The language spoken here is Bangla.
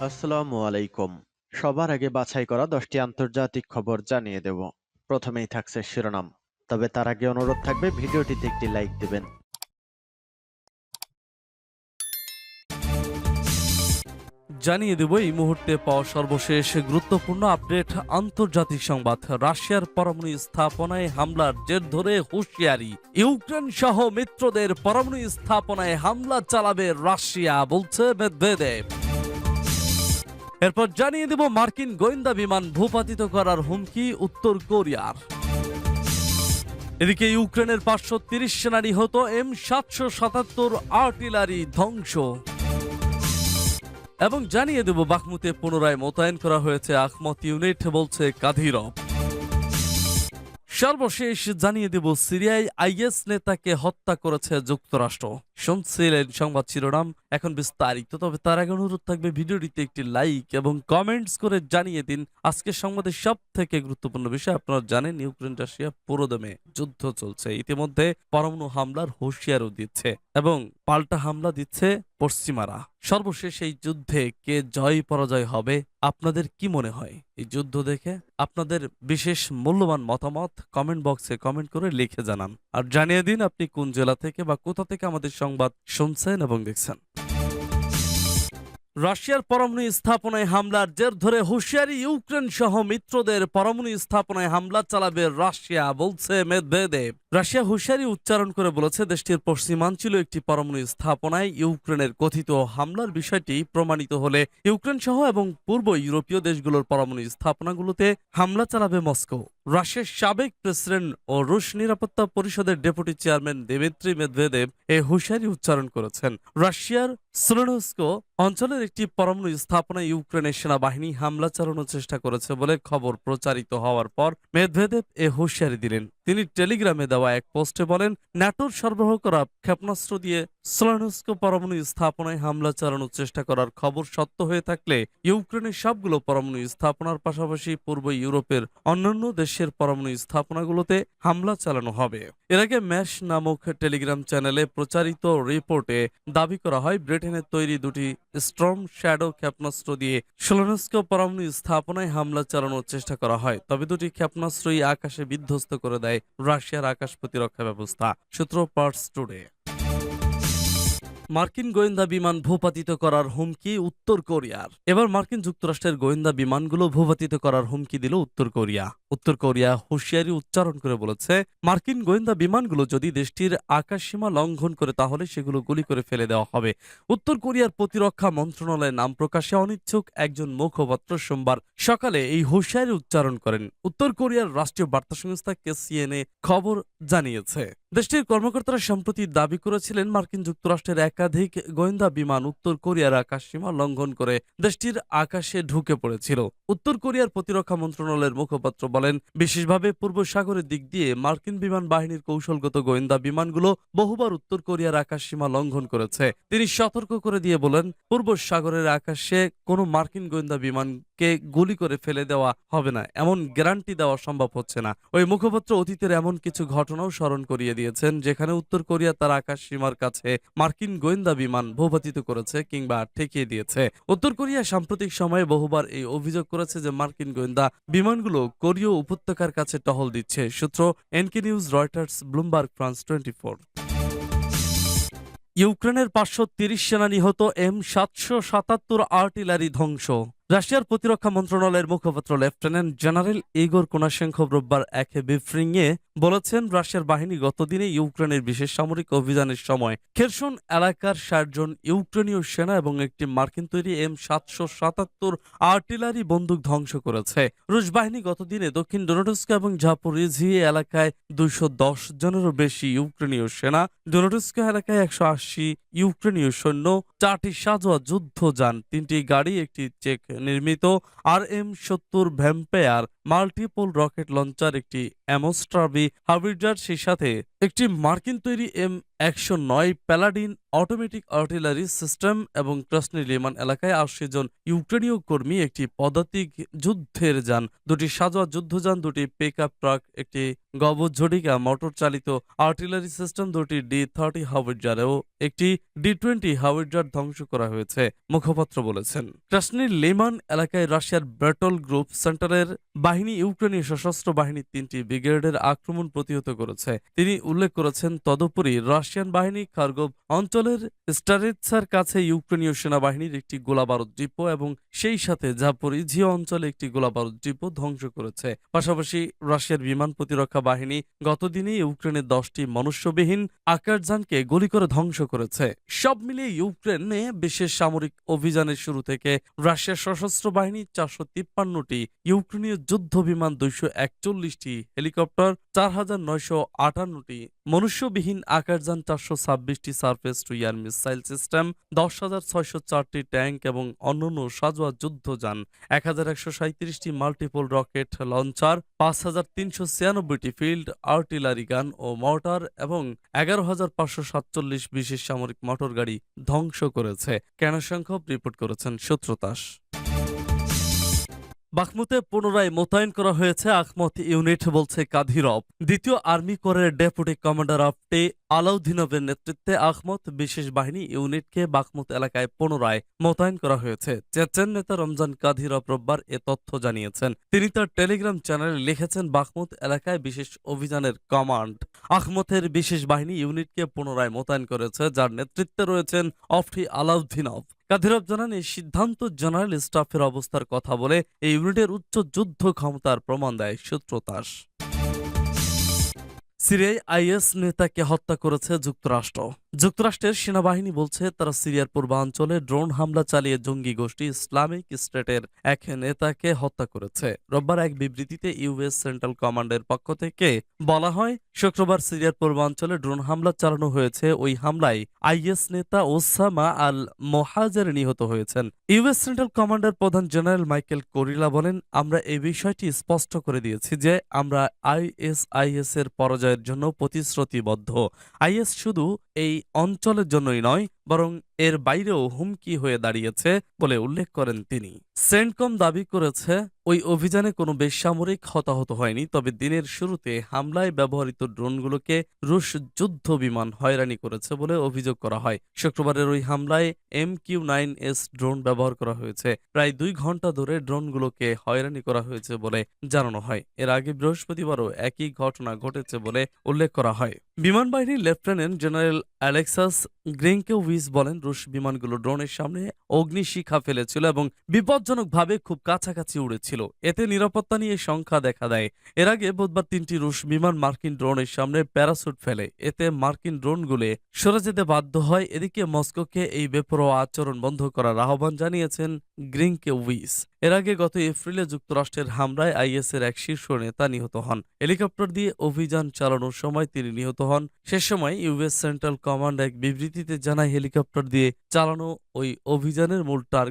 আসসালামু আলাইকুম। সবার আগে বাছাই করা ১০টি আন্তর্জাতিক খবর জানিয়ে দেব। প্রথমেই থাকছে শিরোনাম। তবে তার আগে অনুরোধ থাকবে ভিডিওটিতে একটি লাইক দিবেন। জানিয়ে দেব এই মুহূর্তে পাওয়া সর্বশেষ গুরুত্বপূর্ণ আপডেট। আন্তর্জাতিক সংবাদ। রাশিয়ার পরমাণু স্থাপনায় হামলার জের ধরে হুঁশিয়ারি। ইউক্রেন সহ মিত্রদের পরমাণু স্থাপনায় হামলা চালাবে রাশিয়া, বলছে মেদভেদেব। এরপর জানিয়ে দেব মার্কিন গোয়েন্দা বিমান ভূপাতিত করার হুমকি উত্তর কোরিয়ার। এদিকে ইউক্রেনের ৫৩০ সেনা নিহত, M777 আর্টিলারি ধ্বংস। এবং জানিয়ে দেব বাখমুতে পুনরায় মোতায়েন করা হয়েছে আখমত ইউনিট, বলছে কাদিরভ। সর্বশেষ জানিয়ে দেব সিরিয়ায় আইএস নেতাকে হত্যা করেছে যুক্তরাষ্ট্র। শুনছিলেন সংবাদ শিরোনাম, এখন বিস্তারিত। তবে তার আগে অনুরোধ থাকবে ভিডিওটিতে একটি লাইক এবং কমেন্টস করে জানিয়ে দিন আজকের সংবাদের সব থেকে গুরুত্বপূর্ণ বিষয়। আপনারা জানেন ইউক্রেন রাশিয়া পুরোদমে যুদ্ধ চলছে। ইতিমধ্যে পরমাণু হামলার হুঁশিয়ারও দিচ্ছে এবং পাল্টা হামলা দিচ্ছে পশ্চিমারা। সর্বশেষ এই যুদ্ধে কে জয় পরাজয় হবে, আপনাদের কি মনে হয়? এই যুদ্ধ দেখে আপনাদের বিশেষ মূল্যবান মতামত কমেন্ট বক্সে কমেন্ট করে লিখে জানান। আর জানিয়ে দিন আপনি কোন জেলা থেকে বা কোথা থেকে আমাদের সংবাদ শুনছেন এবং দেখছেন। রাশিয়ার পরমাণু স্থাপনায় হামলার জের ধরে হুঁশিয়ারি। ইউক্রেন সহ মিত্রদের পরমাণু স্থাপনায় হামলা চালাবে রাশিয়া, বলছে মেদভেদেব। রাশিয়া হুঁশিয়ারি উচ্চারণ করে বলেছে দেশটির পশ্চিমাঞ্চলে একটি পরমাণু স্থাপনায় ইউক্রেনের কথিত হামলার বিষয়টি প্রমাণিত হলে ইউক্রেন সহ এবং পূর্ব ইউরোপীয় দেশগুলোর পরমাণু স্থাপনাগুলোতে হামলা চালাবে মস্কো। রাশিয়ার সাবেক প্রেসিডেন্ট ও রুশ নিরাপত্তা পরিষদের ডেপুটি চেয়ারম্যান দিমিত্রি মেদভেদেব এই হুঁশিয়ারি উচ্চারণ করেছেন। রাশিয়ার স্লোনস্ক অঞ্চলের একটি পরমাণু স্থাপনায় ইউক্রেনের সেনাবাহিনী হামলা চালানোর চেষ্টা করেছে বলে খবর প্রচারিত হওয়ার পর মেদভেদেব এ হুঁশিয়ারি দিলেন। তিনি টেলিগ্রামে দেওয়া এক পোস্টে বলেন, ন্যাটোর সরবরাহ করা ক্ষেপণাস্ত্র দিয়ে স্লোনস্ক পরমাণু স্থাপনায় হামলা চালানোর চেষ্টা করার খবর সত্য হয়ে থাকলে ইউক্রেনের সবগুলো পরমাণু স্থাপনার পাশাপাশি পূর্ব ইউরোপের অন্যান্য দেশের পরমাণু স্থাপনাগুলোতে হামলা চালানো হবে। এর আগে ম্যাশ নামক টেলিগ্রাম চ্যানেলে প্রচারিত রিপোর্টে দাবি করা হয় ব্রিটেনের তৈরি দুটি স্টর্ম শ্যাডো ক্ষেপণাস্ত্র দিয়ে স্লোনস্ক পরমাণু স্থাপনায় হামলা চালানোর চেষ্টা করা হয়। তবে দুটি ক্ষেপণাস্ত্রই আকাশে বিধ্বস্ত করে দেয় রাশিয়ার আকাশ প্রতিরক্ষা ব্যবস্থা, সূত্র পার্স টুডে। মার্কিন গোয়েন্দা বিমান ভূপাতিত করার হুমকি উত্তর কোরিয়ার। এবার মার্কিন যুক্তরাষ্ট্রের গোয়েন্দা বিমানগুলো ভূপাতিত করার হুমকি দিল উত্তর কোরিয়া। উত্তর কোরিয়া হুঁশিয়ারি উচ্চারণ করে বলেছে, মার্কিন গোয়েন্দা বিমানগুলো যদি দেশটির আকাশসীমা লঙ্ঘন করে তাহলে সেগুলো গুলি করে ফেলে দেওয়া হবে। উত্তর কোরিয়ার প্রতিরক্ষা মন্ত্রণালয়ের নাম প্রকাশে অনিচ্ছুক একজন মুখপাত্র সোমবার সকালে এই হুঁশিয়ারি উচ্চারণ করেন। উত্তর কোরিয়ার রাষ্ট্রীয় বার্তা সংস্থা KCNA খবর জানিয়েছে, দেশটির কর্মকর্তারা সম্প্রতি দাবি করেছিলেন মার্কিন যুক্তরাষ্ট্রের একাধিক গোয়েন্দা বিমান উত্তর কোরিয়ার আকাশসীমা লঙ্ঘন করে দেশটির আকাশে ঢুকে পড়েছিল। উত্তর কোরিয়ার প্রতিরক্ষা মন্ত্রণালয়ের মুখপাত্র বলেন, বিশেষভাবে পূর্ব সাগরের দিক দিয়ে মার্কিন বিমান বাহিনীর কৌশলগত গোয়েন্দা বিমানগুলো বহুবার উত্তর কোরিয়ার আকাশসীমা লঙ্ঘন করেছে। তিনি সতর্ক করে দিয়ে বলেন, পূর্ব সাগরের আকাশে কোনো মার্কিন গোয়েন্দা বিমানকে গুলি করে ফেলে দেওয়া হবে না, এমন গ্যারান্টি দেওয়া সম্ভব হচ্ছে না। ওই মুখপাত্র অতীতের এমন কিছু ঘটনাও স্মরণ করিয়ে দিয়েছেন যেখানে উত্তর কোরিয়া তার আকাশ সীমার কাছে মার্কিন গোয়েন্দা বিমান ভূপাতিত করেছে কিংবা ঠেকিয়ে দিয়েছে। উত্তর কোরিয়া সাম্প্রতিক সময়ে বহুবার এই অভিযোগ করেছে যে মার্কিন গোয়েন্দা বিমানগুলো কোরীয় উপত্যকার কাছে টহল দিচ্ছে, সূত্র NK news, Reuters, Bloomberg, France 24। ইউক্রেনের ৫৩০ সেনা নিহত, M777 আর্টিলারি ধ্বংস। রাশিয়ার প্রতিরক্ষা মন্ত্রণালয়ের মুখপাত্র লেফটেন্যান্ট জেনারেল ইগোর কোনাশেঙ্কভ রোববার এক ব্রিফিংয়ে বলেছেন, রাশিয়ার বাহিনী গতদিনে ইউক্রেনের বিশেষ সামরিক অভিযানের সময় খেরসন এলাকার ৬০ জন ইউক্রেনীয় সেনা এবং একটি মার্কিন তৈরি M777 আর্টিলারি বন্দুক ধ্বংস করেছে। রুশ বাহিনী গতদিনে দক্ষিণ ডোনেটস্ক এবং জাপোরিঝিয়া এলাকায় ২১০ জনেরও বেশি ইউক্রেনীয় সেনা, ডোনেটস্ক এলাকায় ১৮০ ইউক্রেনীয় সৈন্য, ৪টি সাঁজোয়া যুদ্ধযান, ৩টি গাড়ি, একটি চেক নির্মিত RM-70 vampire multiple rocket launcher, একটি অ্যামোস্ট্রাবি হাবিজার, সেই সাথে একটি মার্কিন তৈরি M109 প্যালাডিন অটোমেটিক আর্টিলারি সিস্টেম এবং ক্রাসনি লিমান এলাকায় ৮০ জন ইউক্রেনীয় কর্মী, একটি পদাতিক যুদ্ধের যান, দুটি সাজোয়া যুদ্ধযান, দুটি পিকআপ ট্রাক, একটি গবঝটিকা মোটর চালিত আর্টিলারি সিস্টেম, দুটি D-30 হাবিজার ও একটি D-20 হাবিজার ধ্বংস করা হয়েছে, মুখপাত্র বলেছেন। ক্রাসনি লিমান এলাকায় রাশিয়ার ব্যাটল গ্রুপ সেন্টারের বাহিনী ইউক্রেনীয় সশস্ত্র বাহিনীর ৩টি ব্রিগেডের আক্রমণ প্রতিহত করেছে। তিনি উল্লেখ করেছেন, তদুপরি রাশিয়ান বাহিনী খার্গভ অঞ্চলের স্টারিৎসার কাছে ইউক্রেনীয় সেনাবাহিনীর একটি গোলাবারুদ ডিপো এবং সেই সাথে জাপোরিঝিয়া অঞ্চলে একটি গোলাবারুদ ডিপো ধ্বংস করেছে। পাশাপাশি রাশিয়ার বিমান প্রতিরক্ষা বাহিনী গতদিনই ইউক্রেনের ১০টি মনুষ্যবিহীন আকারযানকে গুলি করে ধ্বংস করেছে। সব মিলিয়ে ইউক্রেনে বিশেষ সামরিক অভিযানের শুরু থেকে রাশিয়ার সশস্ত্র বাহিনী ৪৫৩টি ইউক্রেনীয় যুদ্ধ বিমান, ২৪১টি হেলিকপ্টার, ৪,৯৫৮টি মনুষ্যবিহীন আকারযান, ৪২৬টি surface to air missile system, ১০,৬০৪টি ট্যাঙ্ক এবং অন্যান্য সাজোয়া যুদ্ধযান, ১,১৩৭টি মাল্টিপল রকেট লঞ্চার, ৫,৩৯৬টি ফিল্ড আর্টিলারি গান ও মর্টার এবং ১১,৫৪৭ বিশেষ সামরিক মোটর গাড়ি ধ্বংস করেছে, কেনসংখ্যক রিপোর্ট করেছেন সূত্রতাস। বাখমুতে পুনরায় মোতায়েন করা হয়েছে আখমত ইউনিট, বলছে কাদিরভ। দ্বিতীয় আর্মি কোরের ডেপুটি কমান্ডার আফটে আলাউদ্দিনভের নেতৃত্বে আখমত বিশেষ বাহিনী ইউনিটকে বাখমুত এলাকায় পুনরায় মোতায়েন করা হয়েছে। চেচেন নেতা রমজান কাদিরভ রোববার এ তথ্য জানিয়েছেন। তিনি তার টেলিগ্রাম চ্যানেলে লিখেছেন, বাখমুত এলাকায় বিশেষ অভিযানের কমান্ড আখমতের বিশেষ বাহিনী ইউনিটকে পুনরায় মোতায়েন করেছে, যার নেতৃত্বে রয়েছেন আফটি আলাউদ্দিনভ। কাদিরভ জানান, এই সিদ্ধান্ত জেনারেল স্টাফের অবস্থার কথা বলে এই ইউনিটের উচ্চ যুদ্ধ ক্ষমতার প্রমাণ দেয়, সূত্রতাস। সিরিয়ায় আইএস নেতাকে হত্যা করেছে যুক্তরাষ্ট্র। যুক্তরাষ্ট্রের সেনাবাহিনী বলছে, তারা সিরিয়ার পূর্বাঞ্চলে ড্রোন হামলা চালিয়ে জঙ্গি গোষ্ঠী ইসলামিক স্টেটের এক নেতাকে হত্যা করেছে। রোববার এক বিবৃতিতে ইউএস সেন্ট্রাল কমান্ডের পক্ষ থেকে বলা হয়, শুক্রবার সিরিয়ার পূর্বাঞ্চলে ড্রোন হামলা চালানো হয়েছে। ওই হামলায় আইএস নেতা ওসামা আল মোহাজের নিহত হয়েছেন। ইউএস সেন্ট্রাল কমান্ডের প্রধান জেনারেল মাইকেল কোরিলা বলেন, আমরা এই বিষয়টি স্পষ্ট করে দিয়েছি যে আমরা আইএস এর পরাজয়ের জন্য প্রতিশ্রুতিবদ্ধ। আইএস শুধু এই অঞ্চলের জন্যই নয়, বরং এর বাইরেও হুমকি হয়ে দাঁড়িয়েছে বলে উল্লেখ করেন তিনি। সেন্টকম দাবি করেছে, ওই অভিযানে কোনো বেসামরিক হতাহত হয়নি, তবে দিনের শুরুতে হামলায় ব্যবহৃত ড্রোনগুলোকে রুশ যুদ্ধ বিমান হয়রানি করেছে বলে অভিযোগ করা হয়। শুক্রবারের ওই হামলায় MQ-9S ড্রোন ব্যবহার করা হয়েছে। প্রায় ২ ঘন্টা ধরে ড্রোনগুলোকে হয়রানি করা হয়েছে বলে জানানো হয়। এর আগে বৃহস্পতিবারও একই ঘটনা ঘটেছে বলে উল্লেখ করা হয়। বিমান বাহিনীর লেফটেন্যান্ট জেনারেল অ্যালেক্সাস গ্রিনকেউইজ বলেন, রুশ বিমানগুলো ড্রোনের সামনে অগ্নিশিখা ফেলেছিল এবং বিপজ্জনকভাবে খুব কাছাকাছি উড়েছিল। এতে নিরাপত্তা নিয়ে সংখ্যা দেখা দেয়। এর আগে বুধবার ৩টি রুশ বিমান মার্কিন ড্রোনের সামনে প্যারাসুট ফেলে। এতে মার্কিন ড্রোনগুলো সরে যেতে বাধ্য হয়। এদিকে মস্কোকে এই বেপরোয়া আচরণ বন্ধ করার আহ্বান জানিয়েছেন গ্রিনকেউইজ। এর আগে গত এপ্রিলে যুক্তরাষ্ট্রের হামলায় আইএসের এক শীর্ষ নেতা নিহত হন। হেলিকপ্টার দিয়ে অভিযান চালানোর সময় তিনি নিহত হন। সে সময় ইউএস সেন্ট্রাল কমান্ড এক বিবৃতিতে জানায়, হেলিকপ্টার দিয়ে চালানো ওই অভিযানের মূল টার্গেট